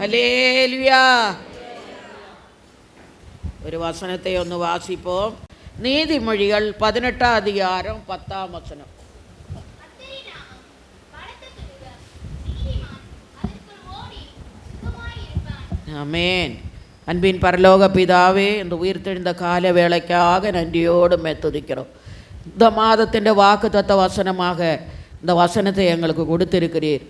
Hallelujah. ഒരു വസനത്തെ ഒന്ന് വാസിപ്പോം. നീതിമൊഴികൾ 18-ാം അധികാരം 10-ാം വസനം. ആമേൻ. அன்பின் பரலோக பிதாவே, இந்த உயிர்த்தெழுந்த காலவேளைக்காக நன்றியோடு மெத்துதிக்கிறோம். இந்த மாதத்தின் வாக்கு தத்த வசனமாக இந்த வசனத்தை எங்களுக்கு கொடுத்திருக்கிறீர்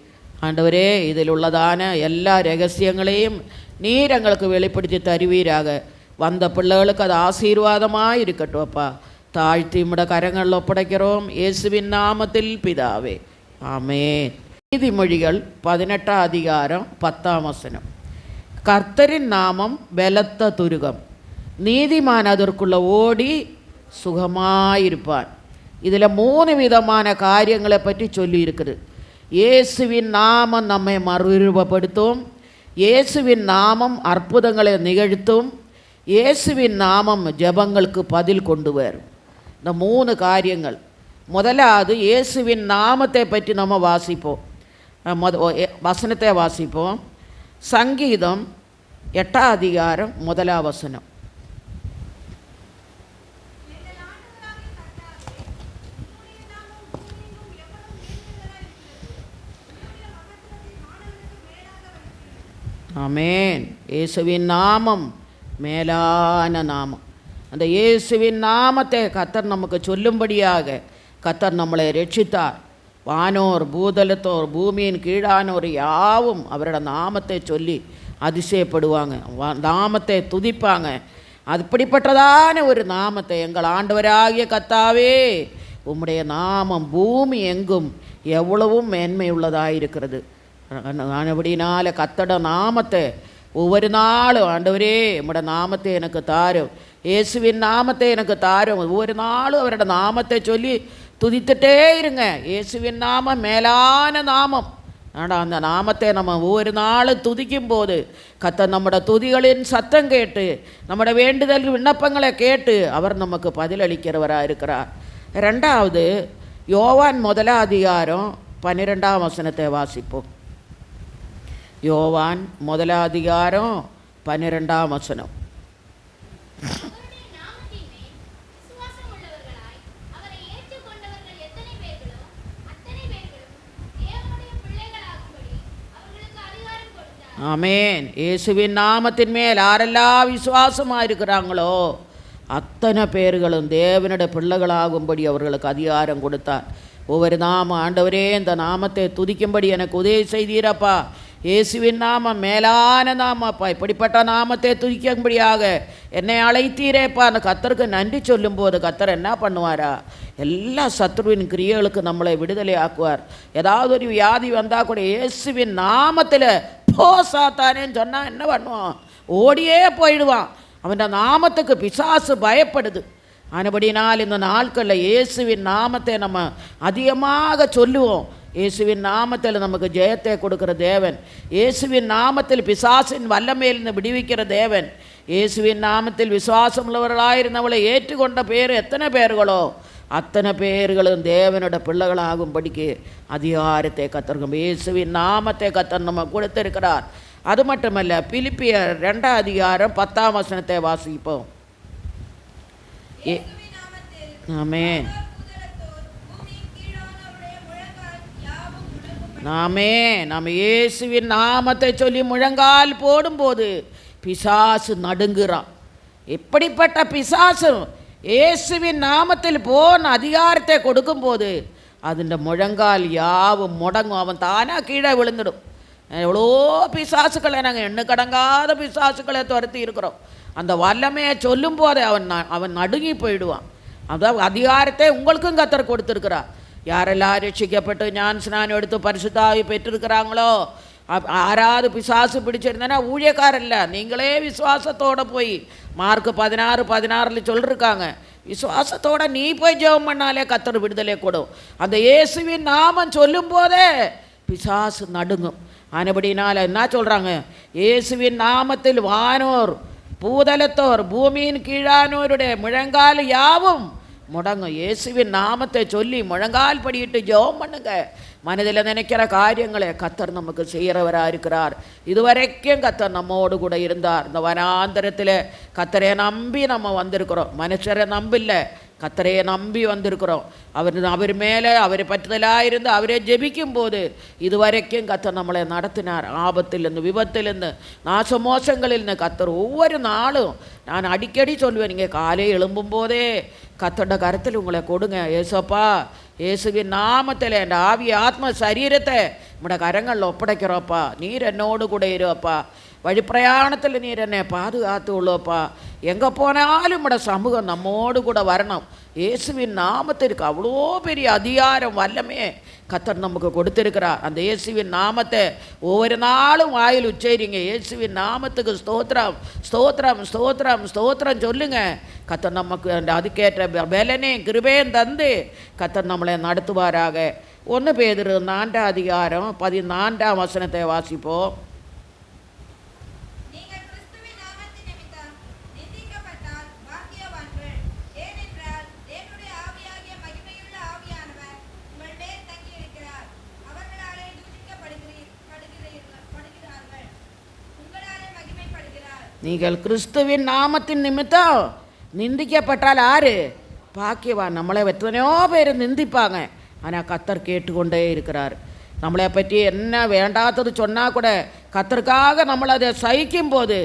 ஆண்டவரே. இதில் உள்ளதான எல்லா ரகசியங்களையும் நீர் எங்களுக்கு வெளிப்படுத்தி தருவீராக. வந்த பிள்ளைகளுக்கு அது ஆசீர்வாதமாக இருக்கட்டும் அப்பா. தாழ்த்தி உம்முடைய கரங்களில் ஒப்படைக்கிறோம் இயேசுவின் நாமத்தில் பிதாவே, ஆமேன். நீதிமொழிகள் 18-ாம் அதிகாரம் 10-ஆம் வசனம். கர்த்தரின் நாமம் பலத்த துருகம், நீதிமான் அதற்குள்ள ஓடி சுகமாயிருப்பான். இதில் 3 விதமான காரியங்களை பற்றி சொல்லியிருக்குது. இயேசுவின் நாமம் நம்மை மறுரூபப்படுத்தும், இயேசுவின் நாமம் அற்புதங்களை நிகழ்த்தும், இயேசுவின் நாமம் ஜெபங்களுக்கு பதில் கொண்டு வரும். இந்த 3 காரியங்கள். முதலாவது இயேசுவின் நாமத்தை பற்றி நம்ம வாசிப்போம். வசனத்தை வாசிப்போம். சங்கீதம் 8-ஆம் அதிகாரம் 1-ஆம் வசனம். ஆமேன். இயேசுவின் நாமம் மேலான நாமம். அந்த இயேசுவின் நாமத்தை கர்த்தர் நமக்கு சொல்லும்படியாக கர்த்தர் நம்மளை ரட்சித்தார். வானோர் பூதலத்தோர் பூமியின் கீழானோர் யாவும் அவரோட நாமத்தை சொல்லி அதிசயப்படுவாங்க, நாமத்தை துதிப்பாங்க. அப்படிப்பட்டதான ஒரு நாமத்தை எங்கள் ஆண்டவராகிய கர்த்தாவே, உம்முடைய நாமம் பூமி எங்கும் எவ்வளவும் மேன்மை உள்ளதாக இருக்கிறது. அப்படினால கர்த்தரோட நாமத்தை ஒவ்வொரு நாளும் ஆண்டவரே உம்முடைய நாமத்தை எனக்கு தாரும், இயேசுவின் நாமத்தை எனக்கு தாரும். ஒவ்வொரு நாளும் அவரோட நாமத்தை சொல்லி துதித்துட்டே இருங்க. இயேசுவின் நாமம் மேலான நாமம். ஆனால் அந்த நாமத்தை நம்ம ஒவ்வொரு நாளும் துதிக்கும் போது கர்த்தர் நம்முடைய துதிகளின் சத்தம் கேட்டு நம்முடைய வேண்டுதல் விண்ணப்பங்களை கேட்டு அவர் நமக்கு பதிலளிக்கிறவராக இருக்கிறார். 2வது யோவான் 1-ஆம் அதிகாரம் 12-ஆம் வசனத்தை வாசிப்போம். யோவான் 1-ஆம் அதிகாரம் 12-ஆம் வசனம். ஆமேன். இயேசுவின் நாமத்தின் மேல் யாரெல்லாம் விசுவாசமாக இருக்கிறாங்களோ அத்தனை பேர்களும் தேவனுடைய பிள்ளைகளாகும்படி அவர்களுக்கு அதிகாரம் கொடுத்தார். ஒவ்வொரு நாமம் ஆண்டவரே இந்த நாமத்தை துதிக்கும்படி எனக்கு உதவி செய்தீரப்பா. இயேசுவின் நாமம் மேலான நாமப்பா. இப்படிப்பட்ட நாமத்தை துதிக்கும்படியாக என்னை அழைத்தீரேப்பா. அந்த கர்த்தருக்கு நன்றி சொல்லும்போது கர்த்தர் என்ன பண்ணுவாரா? எல்லா சத்ருவின் கிரியைகளுக்கு நம்மளை விடுதலை ஆக்குவார். ஏதாவது ஒரு வியாதி வந்தால் கூட இயேசுவின் நாமத்தில் போ சாத்தானேன்னு சொன்னால் என்ன பண்ணுவான்? ஓடியே போயிடுவான். அவன் நாமத்துக்கு பிசாசு பயப்படுது. ஆனபடினால் இந்த நாட்களில் இயேசுவின் நாமத்தை நம்ம அதிகமாக சொல்லுவோம். இயேசுவின் நாமத்தில் நமக்கு ஜெயத்தை கொடுக்கிற தேவன், இயேசுவின் நாமத்தில் பிசாசின் வல்லமையிலிருந்து விடுவிக்கிற தேவன், இயேசுவின் நாமத்தில் விசுவாசம் உள்ளவர்களாயிருந்தவளை ஏற்றுக்கொண்ட பேர் எத்தனை பேர்களோ அத்தனை பேர்களும் தேவனோட பிள்ளைகளாகும்படிக்கு அதிகாரத்தை கத்தருக்கும். இயேசுவின் நாமத்தை கத்தர் நம்ம கொடுத்திருக்கிறார். அது மட்டுமல்ல, பிலிப்பியர் 2-ஆம் அதிகாரம் 10-ஆம் வசனத்தை வாசிப்போம். ஆமேன். நாமே நம்ம இயேசுவின் நாமத்தை சொல்லி முழங்கால் போடும்போது பிசாசு நடுங்குறான். எப்படிப்பட்ட பிசாசு இயேசுவின் நாமத்தில் போன அதிகாரத்தை கொடுக்கும்போது அதில் முழங்கால் யாவும் முடங்கும், அவன் தானாக கீழே விழுந்துடும். எவ்வளோ பிசாசுக்களை நாங்கள் எண்ணுக்கடங்காத பிசாசுக்களை துரத்தி இருக்கிறோம். அந்த வல்லமையை சொல்லும் போதே அவன் நடுங்கி போயிடுவான். அதான் அதிகாரத்தை உங்களுக்கும் கர்த்தர் கொடுத்துருக்கிறார். யாரெல்லாம் ரட்சிக்கப்பட்டு ஞான ஸ்நானம் எடுத்து பரிசுத்தாவி பெற்றிருக்கிறாங்களோ, ஆறாவது பிசாசு பிடிச்சிருந்தேன்னா ஊழியக்காரர் இல்லை, நீங்களே விசுவாசத்தோடு போய் மார்க் 16:16 சொல்லிருக்காங்க. விசுவாசத்தோடு நீ போய் ஜெபம் பண்ணாலே கர்த்தர் விடுதலை கொடும். அந்த இயேசுவின் நாமம் சொல்லும் போதே பிசாசு நடுங்கும். ஆனபடினால் என்ன சொல்கிறாங்க? இயேசுவின் நாமத்தில் வானோர் பூதலத்தோர் பூமியின் கீழானோருடைய முழங்கால் யாவும் முடங்கும். இயேசுவின் நாமத்தை சொல்லி முழங்கால் படியிட்டு ஜெபம் பண்ணுங்க. மனதில் நினைக்கிற காரியங்களை கத்தர் நமக்கு செய்கிறவராக இருக்கிறார். இதுவரைக்கும் கத்தர் நம்மோடு கூட இருந்தார். இந்த வனாந்தரத்தில் கத்தரை நம்பி நம்ம வந்திருக்கிறோம். மனுஷரை நம்பில்லை, கத்தரையை நம்பி வந்திருக்கிறோம். அவர் மேலே அவர் பற்றுதலாக இருந்து அவரே ஜெபிக்கும் போது இதுவரைக்கும் கத்தர் நம்மளை நடத்தினார். ஆபத்திலிருந்து, விபத்திலிருந்து, நாசமோசங்களிலிருந்து கத்தர் ஒவ்வொரு நாளும். நான் அடிக்கடி சொல்லுவேன், நீங்கள் காலையில் எழும்பும் போதே கத்தோட கருத்தில் உங்களை கொடுங்க. ஏசப்பா, இயேசுவின் நாமத்தில் என் ஆவி ஆத்ம சரீரத்தை நம்மட கரங்களில் ஒப்படைக்கிறோப்பா. நீர் என்னோடு கூட இருப்பா. வழிப்பிரயாணத்தில் நீர் என்னை பாதுகாத்து உள்ளோப்பா. எங்கே போனாலும் நம்மட சமூகம் நம்மோடு கூட வரணும். இயேசுவின் நாமத்திற்கு அவ்வளோ பெரிய அதிகாரம் வல்லமே கத்தர் நமக்கு கொடுத்திருக்கிறார். அந்த இயேசுவின் நாமத்தை ஒவ்வொரு நாளும் வாயில் உச்சரிங்க. இயேசுவின் நாமத்துக்கு ஸ்தோத்திரம், ஸ்தோத்திரம், ஸ்தோத்திரம், ஸ்தோத்திரம் சொல்லுங்க. கத்தர் நமக்கு அதுக்கேற்ற பலனே கிருபையும் தந்து கத்தர் நம்மளை நடத்துவாராக. 1 பேதுரு 4 அதிகாரம் 14 வசனத்தை வாசிப்போம். நீங்கள் கிறிஸ்துவின் நாமத்தின் நிமித்தம் நிந்திக்கப்பட்டால் ஆறு பாக்கியவான். நம்மளை எத்தனையோ பேர் நிந்திப்பாங்க, ஆனால் கத்தர் கேட்டுக்கொண்டே இருக்கிறார். நம்மளை பற்றி என்ன வேண்டாத்தது சொன்னால் கூட கத்தருக்காக நம்மளை அதை சகிக்கும் போது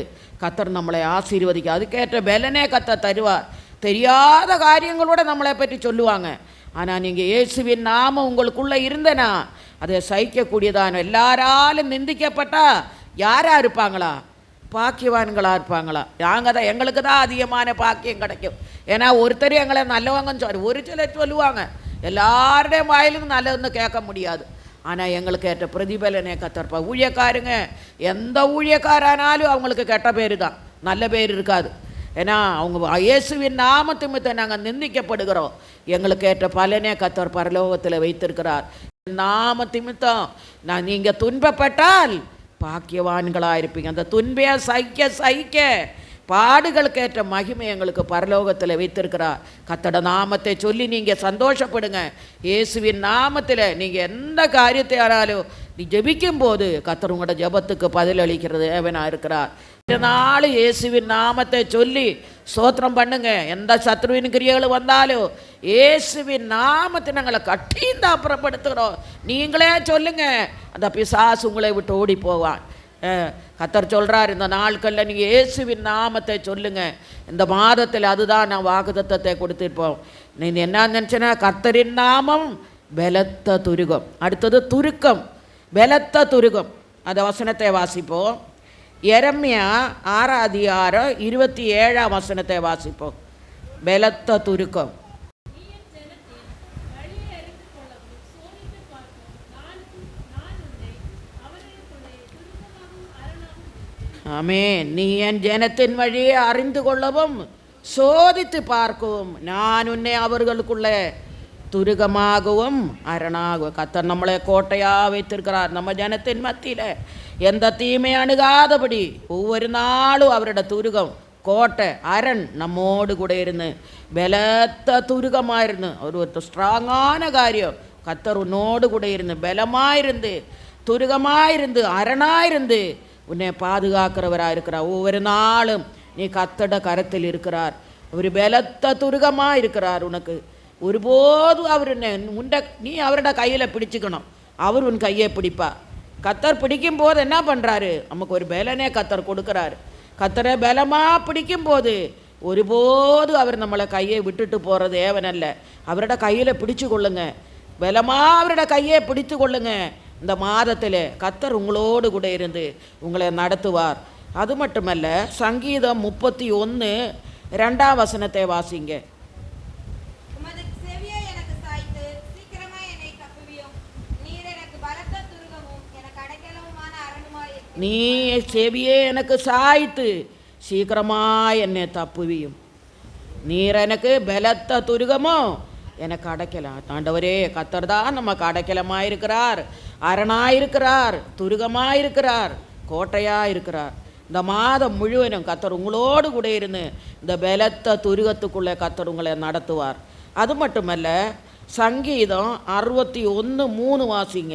கத்தர் நம்மளை ஆசீர்வதிக்க அதுக்கேற்ற பலனே கத்தர் தருவார். தெரியாத காரியங்களோட நம்மளை பற்றி சொல்லுவாங்க, ஆனால் நீங்கள் இயேசுவின் நாமம் உங்களுக்குள்ளே இருந்தனா அதை சகிக்கக்கூடியதான. எல்லாராலும் நிந்திக்கப்பட்டால் யாராக இருப்பாங்களா? பாக்கியவான்களாக இருப்பாங்களா? நாங்கள் தான், எங்களுக்கு தான் அதிகமான பாக்கியம் கிடைக்கும். ஏன்னா ஒருத்தர் எங்களை நல்லவங்கன்னு சொல்லி ஒரு சிலர் சொல்லுவாங்க, எல்லாருடையும் வாயிலும் நல்லதுன்னு கேட்க முடியாது. ஆனால் எங்களுக்கு ஏற்ற பிரதிபலனே கத்தர்ப்பா. ஊழியக்காருங்க, எந்த ஊழியக்காரானாலும் அவங்களுக்கு கெட்ட பேர் தான், நல்ல பேர் இருக்காது. ஏன்னா அவங்க இயேசுவின் நாமத்திமித்த நாங்கள் நிந்திக்கப்படுகிறோம். எங்களுக்கு ஏற்ற பலனே கத்தர் பரலோகத்தில் வைத்திருக்கிறார். நாமத்திமித்தம் நான் நீங்கள் துன்பப்பட்டால் பாக்கியவான்களாக இருப்பீங்க. அந்த துன்பையை சகிக்க சகிக்க பாடுகளுக்கு ஏற்ற மகிமை எங்களுக்கு பரலோகத்தில் வைத்திருக்கிறார். கத்தோட நாமத்தை சொல்லி நீங்கள் சந்தோஷப்படுங்க. இயேசுவின் நாமத்தில் நீங்கள் எந்த காரியத்தை ஆனாலும் நீ ஜெபிக்கும் போது கத்தர் உங்களோட ஜெபத்துக்கு பதில் அளிக்கிறது தேவனாக இருக்கிறார். நாள் இயேசுவின் நாமத்தை சொல்லி ஸ்தோத்திரம் பண்ணுங்க. எந்த சத்ருவின் கிரியைகள் வந்தாலும் இயேசுவின் நாமத்தை நாங்களை கட்டிந்து அப்புறப்படுத்துகிறோம். நீங்களே சொல்லுங்க, அந்த பிசாசு உங்களை விட்டு ஓடி போவான். கத்தர் சொல்கிறார், இந்த நாட்களில் நீங்கள் இயேசுவின் நாமத்தை சொல்லுங்கள். இந்த மாதத்தில் அதுதான் நான் வாக்குத்தத்தத்தை கொடுத்துருப்போம். நீங்கள் என்ன நினச்சேன்னா, கர்த்தரின் நாமம் பலத்த துருகம். அடுத்தது துருக்கம், பலத்த துருகம். அந்த வசனத்தை வாசிப்போம். எரேமியா 6 அதிகாரம் 27 வசனத்தை வாசிப்போம். பலத்த துருக்கம். ஆமென். நீ என் ஜனத்தின் வழியை அறிந்து கொள்ளவும் சோதித்து பார்க்கவும் நான் உன்னை அவர்களுக்குள்ள துருகமாகவும் அரணாகவும். கத்தர் நம்மளை கோட்டையாக வைத்திருக்கிறார். நம்ம ஜனத்தின் மத்தியில் எந்த தீமை அணுகாதபடி ஒவ்வொரு நாளும் அவரோட துருகம், கோட்டை, அரண் நம்மோடு கூட இருந்து பலத்த துருகமாக இருந்து ஒரு ஸ்ட்ராங்கான காரியம். கத்தர் உன்னோடு கூட இருந்து பலமாயிருந்து துருகமாயிருந்து அரணாயிருந்து உன்னை பாதுகாக்கிறவராக இருக்கிறார். ஒவ்வொரு நாளும் நீ கத்தட கரத்தில் இருக்கிறார். ஒரு பலத்த துருகமாக இருக்கிறார் உனக்கு. ஒருபோதும் அவர் நீ அவரோட கையில் பிடிச்சிக்கணும். அவர் உன் கையை பிடிப்பார். கத்தர் பிடிக்கும் போது என்ன பண்ணுறாரு, நமக்கு ஒரு பலனே கத்தர் கொடுக்குறாரு. கத்தரை பலமாக பிடிக்கும் போது ஒருபோது அவர் நம்மளை கையை விட்டுட்டு போகிறது ஏவனல்ல. அவரோட கையில் பிடிச்சு கொள்ளுங்க, பலமாக அவரோட கையை பிடித்து கொள்ளுங்க. இந்த மாதத்தில் கத்தர் உங்களோடு கூட இருந்து உங்களை நடத்துவார். அது மட்டுமல்ல, சங்கீதம் 31 வசனத்தை வாசிங்க. நீ செவியே எனக்கு சாய்த்து சீக்கிரமாக என்னை தப்புவியும். நீர் எனக்கு பலத்த துருகமோ எனக்கு அடைக்கலாம். ஆண்டவரே, கத்தர் தான் நமக்கு அடைக்கலமாயிருக்கிறார், அரணாயிருக்கிறார், துருகமாயிருக்கிறார், கோட்டையாக இருக்கிறார். இந்த மாதம் முழுவதும் கத்தர் உங்களோடு கூட இருந்து இந்த பலத்த துருகத்துக்குள்ளே கத்தர் உங்களை நடத்துவார். அது மட்டுமல்ல, சங்கீதம் 61:3 வாசிங்க.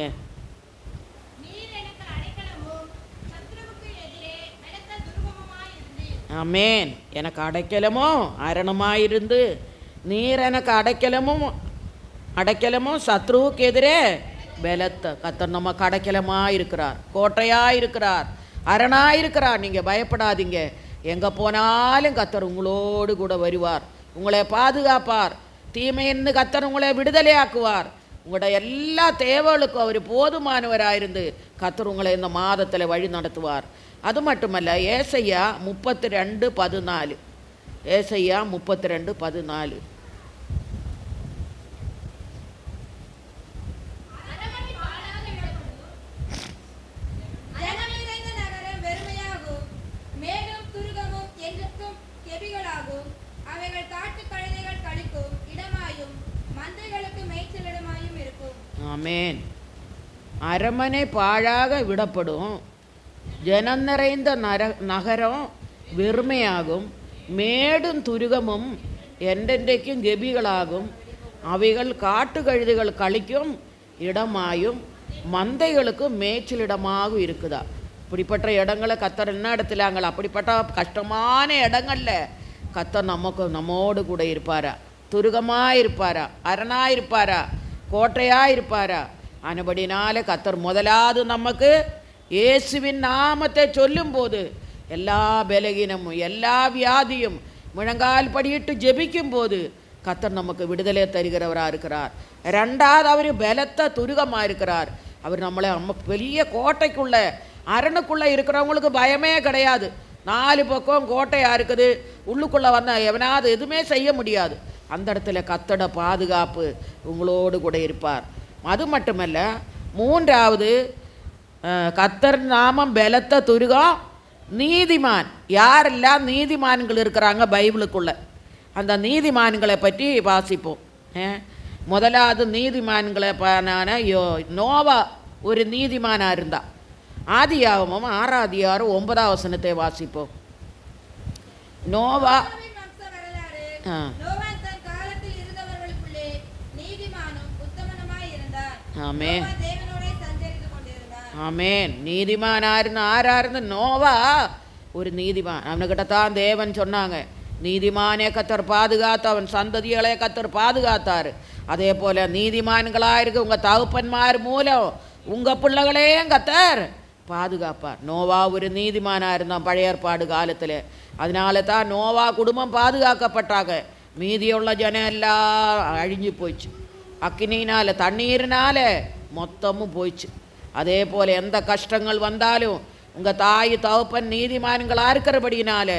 ஆமேன். எனக்கு அடைக்கலமோ அரணமாயிருந்து, நீர் எனக்கு அடைக்கலமோ சத்ருவுக்கு எதிரே பலத்த. கர்த்தர் நமக்கு அடைக்கலமாக இருக்கிறார், கோட்டையாக இருக்கிறார், அரணாயிருக்கிறார். நீங்கள் பயப்படாதீங்க. எங்கே போனாலும் கர்த்தர் உங்களோடு கூட வருவார், உங்களை பாதுகாப்பார். தீமையின்னு கர்த்தர் உங்களை விடுதலையாக்குவார். உங்களோட எல்லா தேவைகளுக்கும் அவர் போதுமானவராயிருந்து கர்த்தர் உங்களை இந்த மாதத்தில் வழி நடத்துவார். அது மட்டுமல்ல, ஏசையா 32:14. ஏசையா 32:14. ஆமேன். அரமனை பாழாக விடப்படும், ஜனம் நிறைந்த நகரம் வெறுமையாகும், மேடும் துருகமும் என்றென்றைக்கும் கெபிகளாகும், அவைகள் காட்டு கழுதைகள் கழிக்கும் இடமாயும் மந்தைகளுக்கும் மேய்ச்சலிடமாகவும் இருக்குதா. இப்படிப்பட்ட இடங்களை கர்த்தர் என்ன இடத்துலாங்கள, அப்படிப்பட்ட கஷ்டமான இடங்கள்ல கர்த்தர் நம்மோடு கூட இருப்பாரா, துருகமாக இருப்பாரா, அரணாக இருப்பாரா, கோட்டையாக இருப்பாரா. அனுபடினால கர்த்தர் முதலாவது நமக்கு இயேசுவின் நாமத்தை சொல்லும்போது எல்லா பலகீனமும் எல்லா வியாதியும் முழங்கால் படியிட்டு ஜெபிக்கும் போது கர்த்தர் நமக்கு விடுதலை தருகிறவராக இருக்கிறார். ரெண்டாவது, அவர் பலத்த துருகமாக இருக்கிறார். அவர் நம்மளை பெரிய கோட்டைக்குள்ளே அரணுக்குள்ளே இருக்கிறவங்களுக்கு பயமே கிடையாது. 4 பக்கம் கோட்டையாக இருக்குது, உள்ளுக்குள்ளே வந்தால் எவனாவது எதுவுமே செய்ய முடியாது. அந்த இடத்துல கர்த்தரோட பாதுகாப்பு உங்களோடு கூட இருப்பார். அது மட்டுமல்ல, மூன்றாவது, கர்த்தர் நாமம் பலத்த துருகம், நீதிமான். யாரெல்லாம் நீதிமான்கள் இருக்கிறாங்க பைபிளுக்குள்ள, அந்த நீதிமான்களை பற்றி வாசிப்போம். முதலாவது நீதிமான்களை நோவா ஒரு நீதிமானாக இருந்தா. ஆதியாகமம் 6:9 வாசிப்போம். நோவா ஆமேன் ஆமேன். நீதிமானாருன்னு ஆறாருந்து நோவா ஒரு நீதிமான். அவனுக்கிட்ட தான் தேவன் சொன்னாங்க, நீதிமானே கர்த்தர் பாதுகாத்து அவன் சந்ததிகளை கர்த்தர் பாதுகாத்தார். அதே போல் நீதிமான்களாக இருக்க உங்கள் தகப்பன்மார் மூலம் உங்கள் பிள்ளைகளையும் கர்த்தர் பாதுகாப்பார். நோவா ஒரு நீதிமானாக இருந்தான் பழைய ஏற்பாடு காலத்தில். அதனால தான் நோவா குடும்பம் பாதுகாக்கப்பட்டாங்க. மீதியுள்ள ஜனம் எல்லாம் அழிஞ்சு போயிடுச்சு. அக்கினினால் தண்ணீர்னால மொத்தமும் போயிடுச்சு. அதே போல் எந்த கஷ்டங்கள் வந்தாலும் உங்கள் தாய் தகப்பன் நீதிமான்களாக இருக்கிறபடினால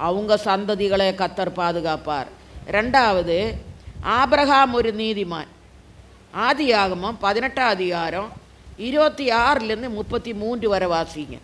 அவங்க சந்ததிகளை கர்த்தர் பாதுகாப்பார். ரெண்டாவது, ஆபிரகாம் ஒரு நீதிமான். ஆதியாகமம் 18:26-33 வரை வாசிங்க.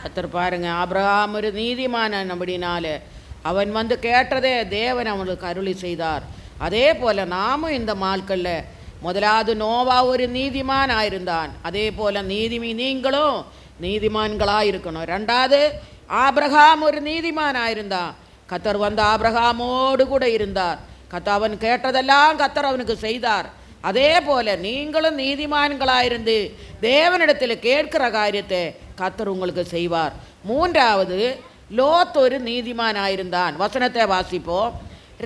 கர்த்தர் பாருங்க, ஆபிரகாம் ஒரு நீதிமான் அப்படினால அவன் கேட்டதே தேவன் அவனுக்கு அருளி செய்தார். அதே போல் நாமும் இந்த நாட்களில் முதலாவது நோவா ஒரு நீதிமான் ஆயிருந்தான். அதே போல் நீங்களும் நீதிமான்களாக இருக்கணும். ரெண்டாவது, ஆபிரகாம் ஒரு நீதிமான் ஆயிருந்தான். கர்த்தர் ஆபிரகாமோடு கூட இருந்தார். அவன் கேட்டதெல்லாம் கர்த்தர் அவனுக்கு செய்தார். அதே போல நீங்களும் நீதிமான்களாயிருந்து தேவனிடத்தில் கேட்கிற காரியத்தை கர்த்தர் உங்களுக்கு செய்வார். மூன்றாவது, லோத் ஒரு நீதிமானாயிருந்தான். வசனத்தை வாசிப்போம்.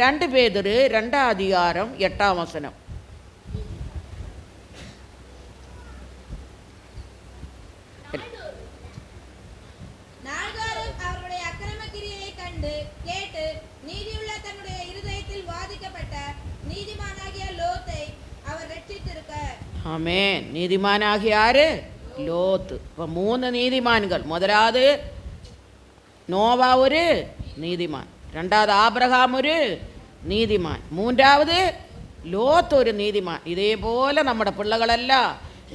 2 பேதுரு 2ஆம் அதிகாரம் 8ஆம் வசனம். ஆமென். நீதிமானாகிய யாரு? லோத்து. இப்போ 3 நீதிமான்கள். முதலாவது நோவா ஒரு நீதிமான், 2வது ஆபிரகாம் ஒரு நீதிமான், 3வது லோத் ஒரு நீதிமான். இதே போல நம்முடைய பிள்ளைகளெல்லாம்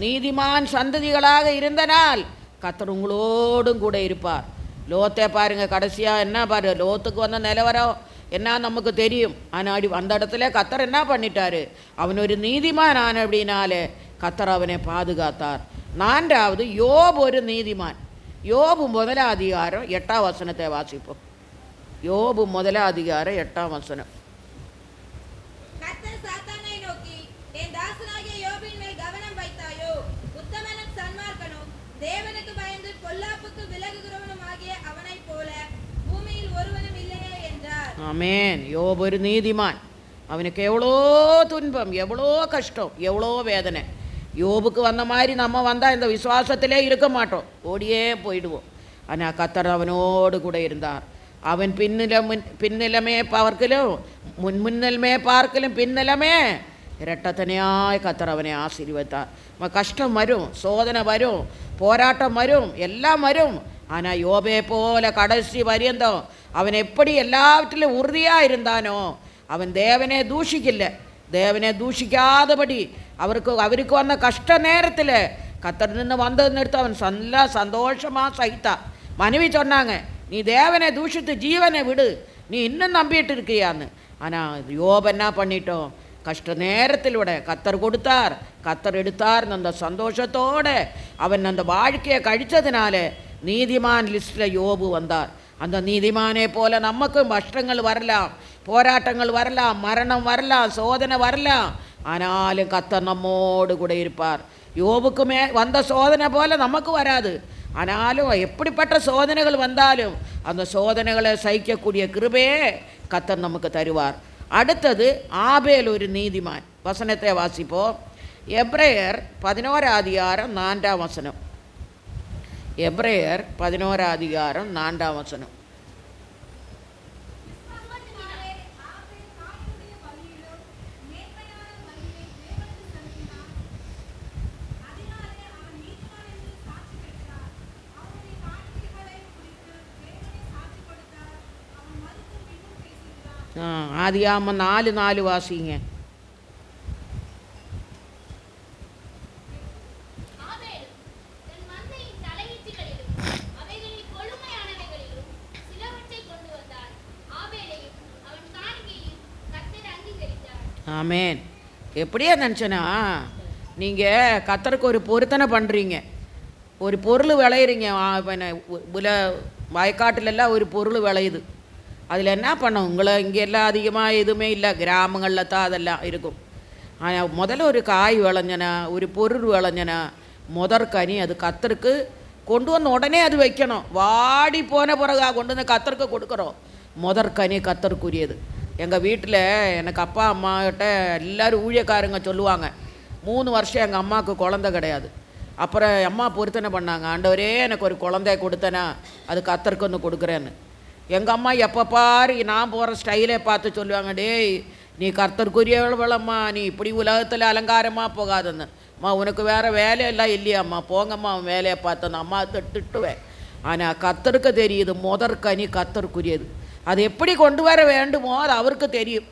நீதிமான் சந்ததிகளாக இருந்தனால் கர்த்தர் உங்களோடும் கூட இருப்பார். லோத்தை பாருங்க, கடைசியாக என்ன பாரு, லோத்துக்கு வந்த நிலவரம் என்ன நமக்கு தெரியும். ஆனால் அந்த இடத்துல கர்த்தர் என்ன பண்ணிட்டாரு, அவன் ஒரு நீதிமான் ஆன அப்படின்னாலே கர்த்தர் அவனை பாதுகாத்தார். 4வது யோபு ஒரு நீதிமான். யோபு 1ஆம் அதிகாரம் 8ஆம் வசனத்தை வாசிப்போம். யோபு 1ஆம் அதிகாரம் 8ஆம் வசனம். ஆமென். யோபு ஒரு நீதிமான். அவனுக்கு எவ்வளோ துன்பம், எவ்வளோ கஷ்டம், எவ்வளோ வேதனை. யோபுக்கு வந்த மாதிரி நம்ம வந்தால் இந்த விசுவாசத்திலே இருக்க மாட்டோம், ஓடியே போயிடுவோம். ஆனால் கர்த்தர் அவனோடு கூட இருந்தார். அவன் பின்னிலமே பார்க்கலும் முன்னிலமே பார்க்கலும் பின்னிலமே இரட்டத்தனையாய் கர்த்தர் அவனை ஆசீர்வதித்தார். கஷ்டம் வரும், சோதனை வரும், போராட்டம் வரும், எல்லாம் வரும். ஆனால் யோபே போல கடைசி பரியந்தம் அவன் எப்படி எல்லாவற்றிலும் உறுதியாக இருந்தானோ, அவன் தேவனே தூஷிக்கல. தேவனே தூஷிக்காதபடி அவருக்கு வந்த கஷ்ட நேரத்தில் கர்த்தர் நின்று வந்ததுன்னு எடுத்து அவன் நல்லா சந்தோஷமாக சகித்தான். மனைவி சொன்னாங்க, நீ தேவனை தூஷித்து ஜீவனை விடு, நீ இன்னும் நம்பிட்டு இருக்கியான்னு. ஆனால் யோபு என்ன பண்ணிட்டோம், கஷ்ட நேரத்தில் விட கர்த்தர் கொடுத்தார், கர்த்தர் எடுத்தார். அந்த சந்தோஷத்தோடு அவன் அந்த வாழ்க்கையை கழித்ததுனால நீதிமான் லிஸ்ட்டில் யோபு வந்தார். அந்த நீதிமானே போல நமக்கும் கஷ்டங்கள் வரலாம், போராட்டங்கள் வரலாம், மரணம் வரலாம், சோதனை வரலாம். ஆனாலும் கர்த்தர் நம்மோடு கூட இருப்பார். யோபுக்குமே வந்த சோதனை போல நமக்கு வராது. ஆனாலும் எப்படிப்பட்ட சோதனைகள் வந்தாலும் அந்த சோதனைகளை சகிக்கக்கூடிய கிருபையே கர்த்தர் நமக்கு தருவார். அடுத்தது ஆபேல் ஒரு நீதிமான். வசனத்தை வாசிப்போம். எபிரேயர் 11ஆம் அதிகாரம் 4ஆம் வசனம். எபிரேயர் 11ஆம் அதிகாரம் 4ஆம் வசனம். ஆதியாகமம் 4:4 வாசிங்க. ஆமென். எப்படியா நினச்சேன்னா, நீங்கள் கர்த்தருக்கு ஒரு பொருத்தனை பண்ணுறீங்க, ஒரு பொருள் விளையிறீங்க. வயக்காட்டிலெல்லாம் ஒரு பொருள் விளையுது. அதில் என்ன பண்ணோம், உங்களை இங்கே எல்லாம் அதிகமாக எதுவுமே இல்லை, கிராமங்களில் தான் அதெல்லாம் இருக்கும். ஆனால் முதல்ல ஒரு காய் விளைஞ்சனா, ஒரு பொருள் விளைஞ்சனா, முதற்கனி அது கர்த்தருக்கு கொண்டு வந்து உடனே அது வைக்கணும். வாடி போன பிறகு கொண்டு வந்து கர்த்தருக்கு கொடுக்குறோம். முதற்கனி கர்த்தருக்குரியது. எங்கள் வீட்டில் எனக்கு அப்பா அம்மாக்கிட்ட எல்லோரும் ஊழியக்காரங்க சொல்லுவாங்க, 3 வருஷம் எங்கள் அம்மாவுக்கு குழந்தை கிடையாது. அப்புறம் அம்மா பொருத்தனை பண்ணாங்க, ஆண்டவரே எனக்கு ஒரு குழந்தைய கொடுத்தேனா அது கர்த்தருக்கு வந்து கொடுக்குறேன்னு. எங்கள் அம்மா எப்போ பாரு நான் போகிற ஸ்டைலே பார்த்து சொல்லுவாங்க, டேய் நீ கர்த்தருக்குரியவளம்மா, நீ இப்படி உலகத்தில் அலங்காரமாக போகாதுன்னு. அம்மா உனக்கு வேறு வேலையெல்லாம் இல்லையாம்மா, போங்கம்மா அவன் வேலையை பார்த்தேன் அம்மா திட்டுவேன். ஆனால் கர்த்தருக்கு தெரியுது முதற்கனி கர்த்தருக்குரியது. அது எப்படி கொண்டு வர வேண்டுமோ அது அவருக்கு தெரியும்.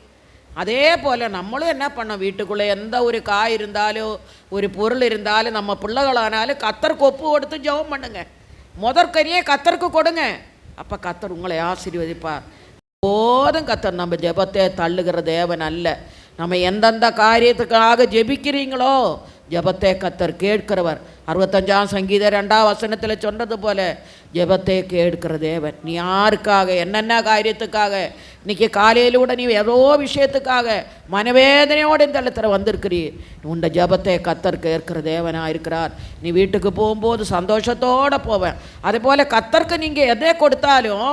அதே போல் நம்மளும் என்ன பண்ணோம், வீட்டுக்குள்ளே எந்த ஒரு காய் இருந்தாலும் ஒரு பொருள் இருந்தாலும் நம்ம பிள்ளைகளானாலும் கர்த்தருக்கு ஒப்பு கொடுத்து ஜெபம் பண்ணுங்க. முதற்கனியே கர்த்தருக்கு கொடுங்க. அப்போ கர்த்தர் உங்களை ஆசீர்வதிப்பார். போதும் கர்த்தர் நம்ம ஜெபத்தை தள்ளுகிற தேவன் அல்ல. நம்ம எந்தெந்த காரியத்துக்காக ஜெபிக்கிறீங்களோ ஜெபத்தை கத்தர் கேட்கிறவர். 65 சங்கீதம் 2ஆம் வசனத்தில் சொன்னது போல ஜெபத்தை கேட்கிற தேவன். நீ யாருக்காக என்னென்ன காரியத்துக்காக இன்றைக்கி காலையிலூட நீ ஏதோ விஷயத்துக்காக மனவேதனையோடு இந்த இடத்துல வந்திருக்கிறீர், உண்ட ஜெபத்தை கத்தர் கேட்கிற தேவனாக இருக்கிறார். நீ வீட்டுக்கு போகும்போது சந்தோஷத்தோடு போவேன். அதே போல் கத்தருக்கு நீங்கள் எதை கொடுத்தாலும்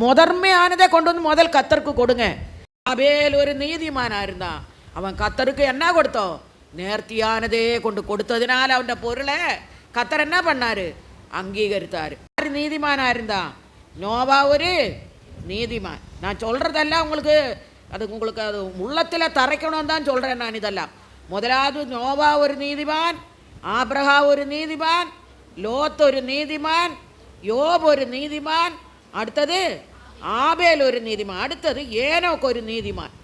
முதன்மையானதை கொண்டு வந்து முதல் கத்தருக்கு கொடுங்க. ஆபேல் ஒரு நீதிமானாக இருந்தான். அவன் கத்தருக்கு என்ன கொடுத்தோம்? நேர்த்தியானதே கொண்டு கொடுத்ததுனால அவன் பொருளை கத்தர் என்ன பண்ணாரு? அங்கீகரித்தார். யார் நீதிமானா இருந்தான்? நோவா ஒரு நீதிமான். நான் சொல்றதெல்லாம் உங்களுக்கு அது உள்ளத்தில் தரைக்கணும் தான் சொல்றேன் நான். இதெல்லாம் முதலாவது நோவா ஒரு நீதிமான், ஆபிரகா ஒரு நீதிமான், லோத் ஒரு நீதிமான், யோப் ஒரு நீதிமான், அடுத்தது ஆபேல் ஒரு நீதிமான், அடுத்தது ஏனோக்கு ஒரு நீதிமான்.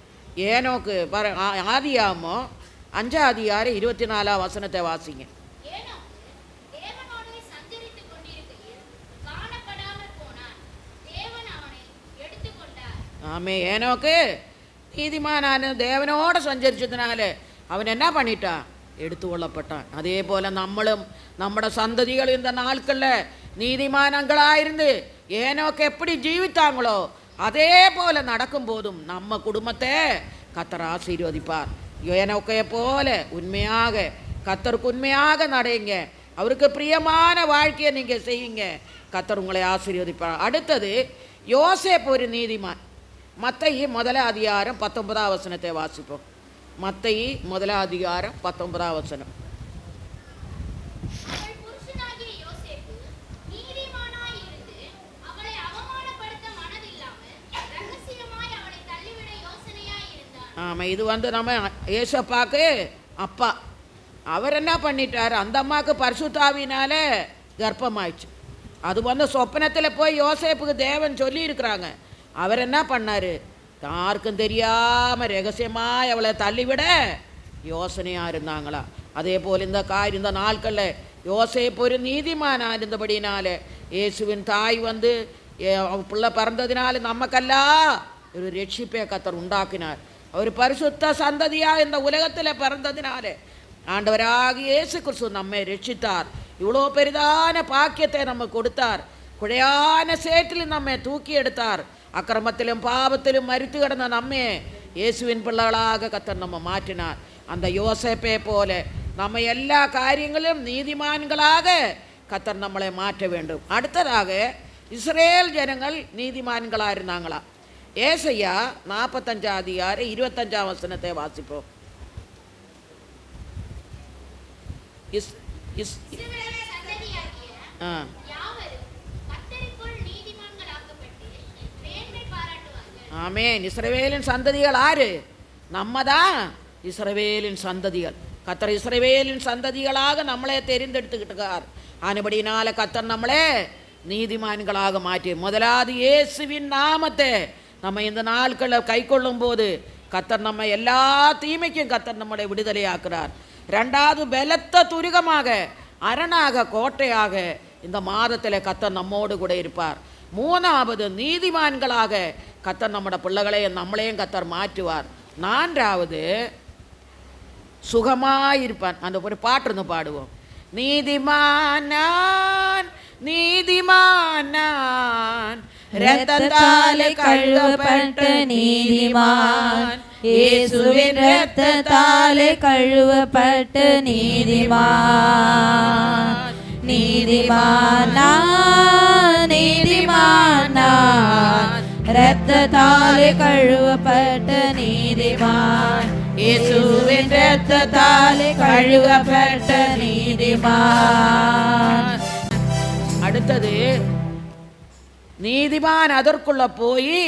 ஏனோக்கு ஆதியாமோ 5ஆம் அதிகாரம் 24ஆம் வசனத்தை வாசிங்க. ஆமே, ஏனோக்கு நீதிமானான தேவனோடு சஞ்சரிச்சதுனால அவன் என்ன பண்ணிட்டான்? எடுத்து கொள்ளப்பட்டான். அதே போல் நம்மளும் நம்முடைய சந்ததிகள் இந்த நாட்களில் நீதிமானங்களாயிருந்து ஏனோக்கு எப்படி ஜீவித்தாங்களோ அதே போல் நடக்கும் போதும் நம்ம குடும்பத்தை கத்தர் ஆசீர்வதிப்பார். ஏனோக்கையை போல உண்மையாக கத்தருக்கு உண்மையாக நடைங்க. அவருக்கு பிரியமான வாழ்க்கையை நீங்கள் செய்யுங்க, கத்தர் உங்களை ஆசீர்வதிப்பார். அடுத்தது யோசேப்பு ஒரு நீதிமான். மத்தேயு 1ஆம் அதிகாரம் 19ஆம் வசனத்தை வாசிப்போம். மத்தேயு 1ஆம் அதிகாரம் 19ஆம் வசனம். ஆமாம், இது நம்ம ஏசப்பாக்கு அப்பா. அவர் என்ன பண்ணிட்டார்? அந்த அம்மாவுக்கு பரிசுத்தாவினால கர்ப்பமாயிடுச்சு. அது சொப்பனத்தில் போய் யோசேப்புக்கு தேவன் சொல்லி இருக்கிறாங்க. அவர் என்ன பண்ணார்? யாருக்கும் தெரியாமல் ரகசியமாக அவளை தள்ளிவிட யோசனையாக இருந்தாங்களா. அதே போல் இந்த நாட்களில் யோசேப்பு ஒரு நீதிமானாக இருந்தபடினால இயேசுவின் தாய் பிள்ளை பிறந்ததினால நமக்கெல்லாம் ஒரு ரட்சிப்பை கத்தர் உண்டாக்கினார். அவர் பரிசுத்த சந்ததியாக இந்த உலகத்தில் பிறந்ததினால ஆண்டவராக இயேசு கிறிஸ்து நம்மை ரட்சித்தார். இவ்வளோ பெரிதான பாக்கியத்தை நம்ம கொடுத்தார். குழையான சேற்றில் நம்மை தூக்கி எடுத்தார். அக்கிரமத்திலும் பாவத்திலும் மரித்து கிடந்த நம்மை இயேசுவின் பிள்ளைகளாக கத்தர் நம்ம மாற்றினார். அந்த யோசேப்பை போல நம்ம எல்லா காரியங்களிலும் நீதிமான்களாக கத்தர் நம்மளை மாற்ற வேண்டும். அடுத்ததாக இஸ்ரேல் ஜனங்கள் நீதிமான்களாக இருந்தாங்களா? ஏசாயா 45ஆம் அதிகாரம் 25ஆம் வசனத்தை வாசிப்போம். ஆமேன். இஸ்ரவேலின் சந்ததிகள் ஆறு? நம்ம தான் இஸ்ரவேலின் சந்ததிகள். கத்தர் இஸ்ரவேலின் சந்ததிகளாக நம்மளே தெரிந்தெடுத்துக்கிட்டார். ஆனபடினால கத்தர் நம்மளே நீதிமான்களாக மாற்றி முதலாவது இயேசுவின் நாமத்தை நம்ம இந்த நாட்களை கை கொள்ளும் போது கத்தர் நம்ம எல்லா தீமைக்கும் கத்தர் நம்மளை விடுதலையாக்குறார். ரெண்டாவது பலத்த துருகமாக அரணாக கோட்டையாக இந்த மாதத்தில் கத்தர் நம்மோடு கூட இருப்பார். மூணாவது நீதிமான்களாக கத்தர் நம்முடைய பிள்ளைகளை நம்மளையும் கத்தர் மாற்றுவார். நான்காவது சுகமாயிருப்பான். அந்த ஒரு பாட்டு இருந்து பாடுவோம். நீதிமானான் நீதிமானான் இரத்தத்தாலே கழுவப்பட்ட நீதிமான், இயேசுவின் இரத்தத்தாலே கழுவப்பட்ட நீதிமான். நீதிமானான் நீதிமானான் இரத்தத்தாலே கழுவப்பட்ட நீதிமான், இயேசுவின் இரத்தத்தாலே கழுவப்பட்ட நீதிமான். அடுத்தது நீதிமான் அதற்குள்ள போய்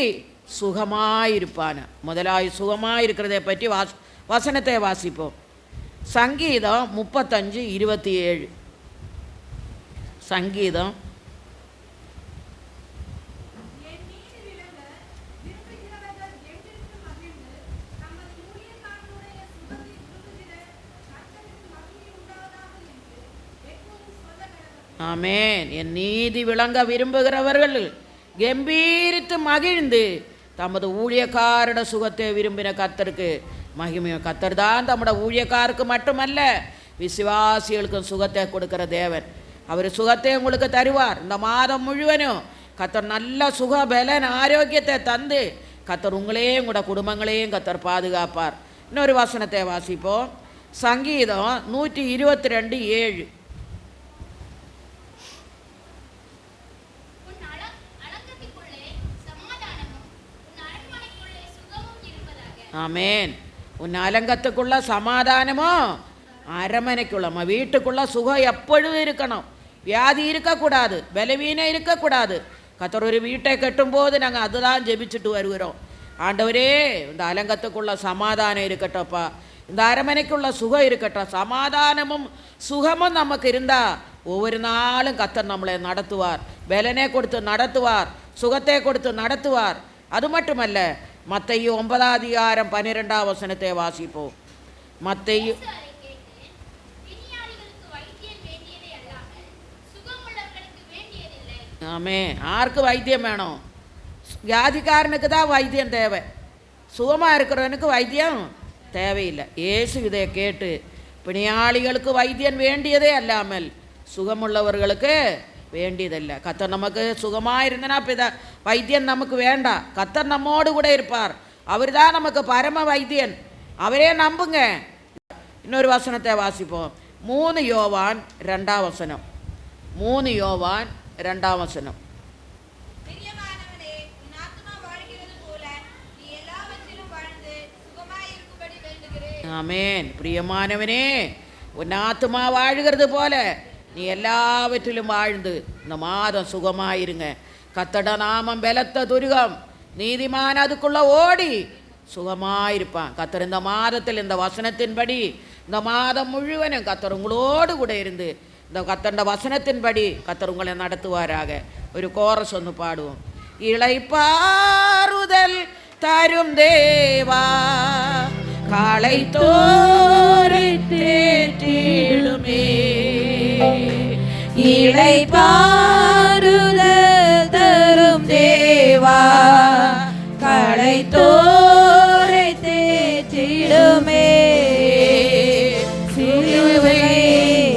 சுகமாயிருப்பான். முதலாய் சுகமாயிருக்கிறதை பற்றி வசனத்தை வாசிப்போம். சங்கீதம் 35:27. சங்கீதம் ஆமேன். என் நீதி விளங்க விரும்புகிறவர்கள் கம்பீரித்து மகிழ்ந்து தமது ஊழியக்காரோட சுகத்தை விரும்பின கத்தருக்கு மகிமை. கத்தர் தான் தம்மோட ஊழியக்காருக்கு மட்டுமல்ல விசுவாசிகளுக்கும் சுகத்தை கொடுக்குற தேவன். அவர் சுகத்தை உங்களுக்கு தருவார். இந்த மாதம் முழுவதும் கர்த்தர் நல்ல சுக பலன் ஆரோக்கியத்தை தந்து கர்த்தர் உங்களையும் கூட குடும்பங்களையும் கர்த்தர் பாதுகாப்பார். இன்னொரு வசனத்தை வாசிப்போம். சங்கீதம் 122:7. ஆமேன். உன் அலங்கத்துக்குள்ள சமாதானமோ அரமனைக்குள்ள வீட்டுக்குள்ள சுகம் எப்பொழுதும் இருக்கணும். வியாதி இருக்கக்கூடாது, பலவீனம் இருக்கக்கூடாது. கர்த்தர் ஒரு வீட்டை கட்டும்போது நாங்கள் அதுதான் ஜெபிச்சுட்டு வருகிறோம். ஆண்டவரே, இந்த அலங்கத்துக்குள்ள சமாதானம் இருக்கட்டப்பா, இந்த அரமனைக்குள்ள சுகம் இருக்கட்டும். சமாதானமும் சுகமும் நமக்கு இருந்தால் ஒவ்வொரு நாளும் கர்த்தர் நம்மளை நடத்துவார். பலனை கொடுத்து நடத்துவார், சுகத்தை கொடுத்து நடத்துவார். அது மட்டுமல்ல, மத்தேயு 9:12 வாசிப்போம். மத்தேயு ஆமே. யாருக்கு வைத்தியம் வேணும்? வியாதிக்காரனுக்கு தான் வைத்தியம் தேவை. சுகமாக இருக்கிறவனுக்கு வைத்தியம் தேவையில்லை. இயேசு இதை கேட்டு பிணியாளிகளுக்கு வைத்தியம் வேண்டியதே அல்லாமல் சுகமுள்ளவர்களுக்கு வேண்டியதில்லை. கர்த்தர் நமக்கு சுகமாக இருந்தனா வைத்தியம் நமக்கு வேண்டாம். கர்த்தர் நம்மோடு கூட இருப்பார். அவர் தான் நமக்கு பரம வைத்தியன். அவரே நம்புங்க. இன்னொரு வசனத்தை வாசிப்போம். 3 யோவான் 2 3 யோவான் 2 ஆமேன். பிரியமானவனே, உன் ஆத்துமா வாழ்கிறது போல நீ எல்லாவற்றிலும் வாழ்ந்து இந்த மாதம் சுகமாயிருங்க. கர்த்தருடைய நாமம் பலத்த துருகம், நீதிமான் அதுக்குள்ள ஓடி சுகமாயிருப்பான். கர்த்தர் இந்த மாதத்தில் இந்த வசனத்தின்படி இந்த மாதம் முழுவதும் கர்த்தர் உங்களோடு கூட இருந்து இந்த கர்த்தருடைய வசனத்தின்படி கர்த்தர் உங்களை நடத்துவாராக. ஒரு கோரஸ் ஒன்று பாடுவோம். இளைப்பாறுதல் தரும் தேவா, காலை தோரை தேற்றிடுமே. இளைப்பாறுதல் தரும் தேவா, காலை தோரை தேற்றிடுமே. சிலுவை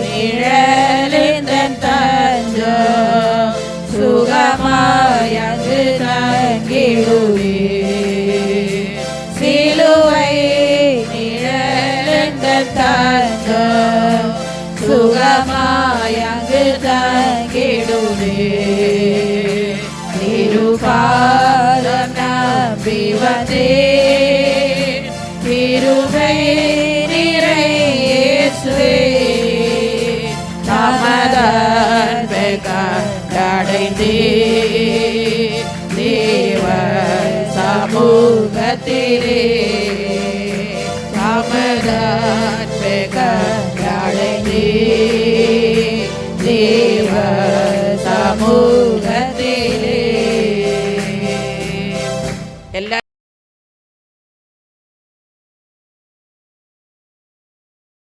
நிழலின் தஞ்சம், சுகமாய் அங்கு தங்கிடுவே. சிலுவை தஞ்சம், சுகமாய் அங்கு தங்கிடுவே. திருபாதம் நம்பி வந்தேன், கிருபை நிறை இயேசுவே. தமதன்பை கண்டடைந்தேன் தேவ சமூகத்திலே. தமதன்பை கண்டடைந்தேன் தேவ சமூகத்திலே. எல்லா